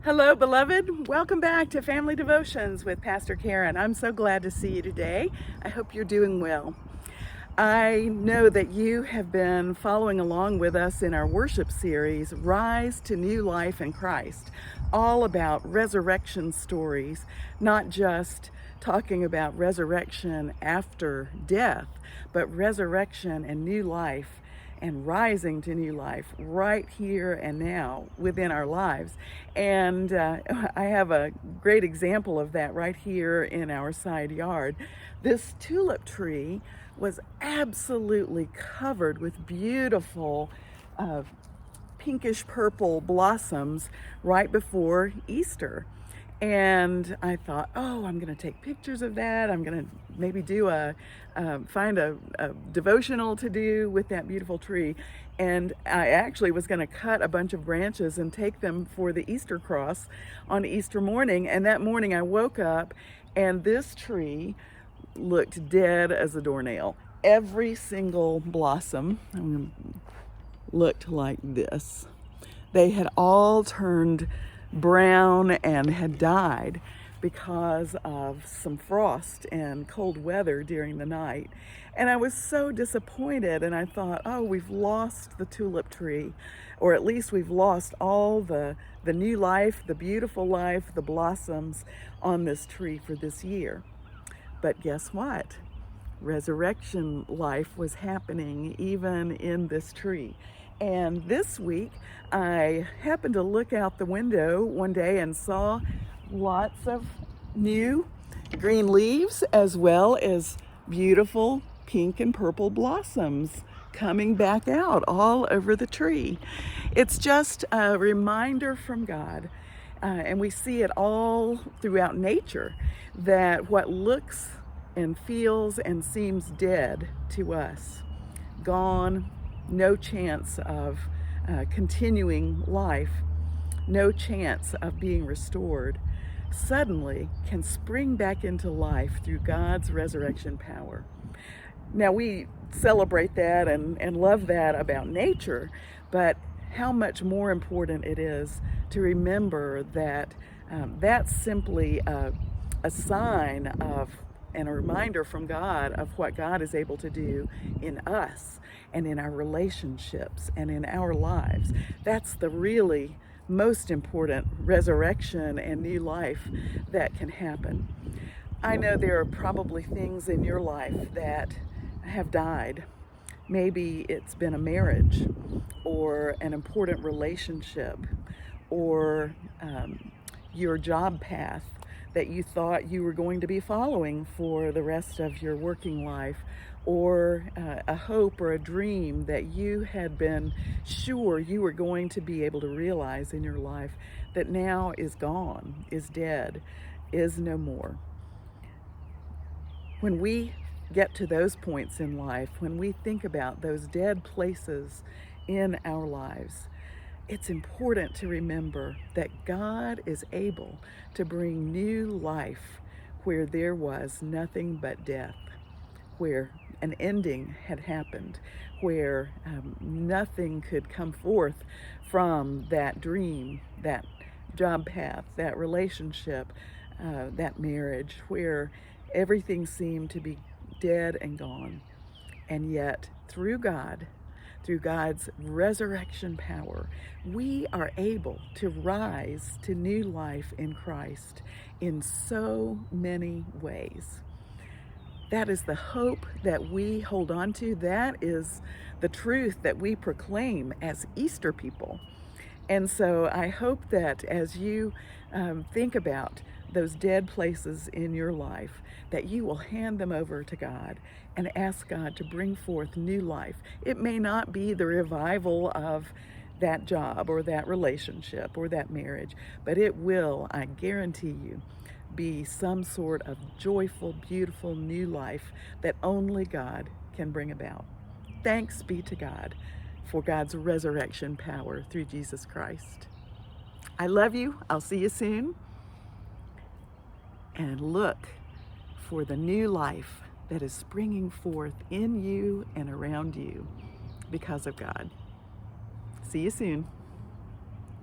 Hello, beloved. Welcome back to Family Devotions with Pastor Karen. I'm so glad to see you today. I hope you're doing well. I know that you have been following along with us in our worship series, Rise to New Life in Christ, all about resurrection stories, not just talking about resurrection after death, but resurrection and new life and rising to new life right here and now within our lives. And I have a great example of that right here in our side yard. This tulip tree was absolutely covered with beautiful pinkish purple blossoms right before Easter. And I thought, oh, I'm going to take pictures of that. I'm going to maybe do find a devotional to do with that beautiful tree. And I actually was going to cut a bunch of branches and take them for the Easter cross on Easter morning. And that morning I woke up and this tree looked dead as a doornail. Every single blossom looked like this. They had all turned brown and had died because of some frost and cold weather during the night. And I was so disappointed, and I thought, oh, we've lost the tulip tree, or at least we've lost all the new life, the beautiful life, the blossoms on this tree for this year. But guess what? Resurrection life was happening even in this tree. And this week, I happened to look out the window one day and saw lots of new green leaves as well as beautiful pink and purple blossoms coming back out all over the tree. It's just a reminder from God, and we see it all throughout nature, that what looks and feels and seems dead to us, gone, no chance of continuing life, no chance of being restored, suddenly can spring back into life through God's resurrection power. Now, we celebrate that and love that about nature, but how much more important it is to remember that that's simply a sign of and a reminder from God of what God is able to do in us and in our relationships and in our lives. That's the really most important resurrection and new life that can happen. I know there are probably things in your life that have died. Maybe it's been a marriage or an important relationship or your job path that you thought you were going to be following for the rest of your working life, or a hope or a dream that you had been sure you were going to be able to realize in your life that now is gone, is dead, is no more. When we get to those points in life, when we think about those dead places in our lives, it's important to remember that God is able to bring new life where there was nothing but death, where an ending had happened, where nothing could come forth from that dream, that job path, that relationship, that marriage, where everything seemed to be dead and gone. And yet, through God's resurrection power, we are able to rise to new life in Christ in so many ways. That is the hope that we hold on to. That is the truth that we proclaim as Easter people. And so I hope that as you think about those dead places in your life, that you will hand them over to God and ask God to bring forth new life. It may not be the revival of that job or that relationship or that marriage, but it will, I guarantee you, be some sort of joyful, beautiful new life that only God can bring about. Thanks be to God for God's resurrection power through Jesus Christ. I love you. I'll see you soon. And look for the new life that is springing forth in you and around you because of God. See you soon.